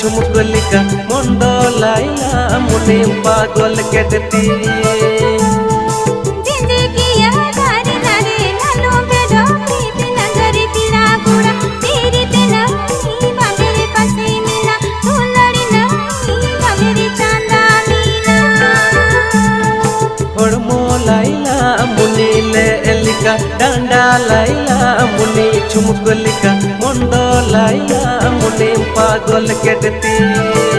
झुमकलिका मंडलाइला मुने पागल केटती मुनी ले एलिका डांडा लाइला मुनी झुमकलिका मंडलाइला मुनी पागल केटती।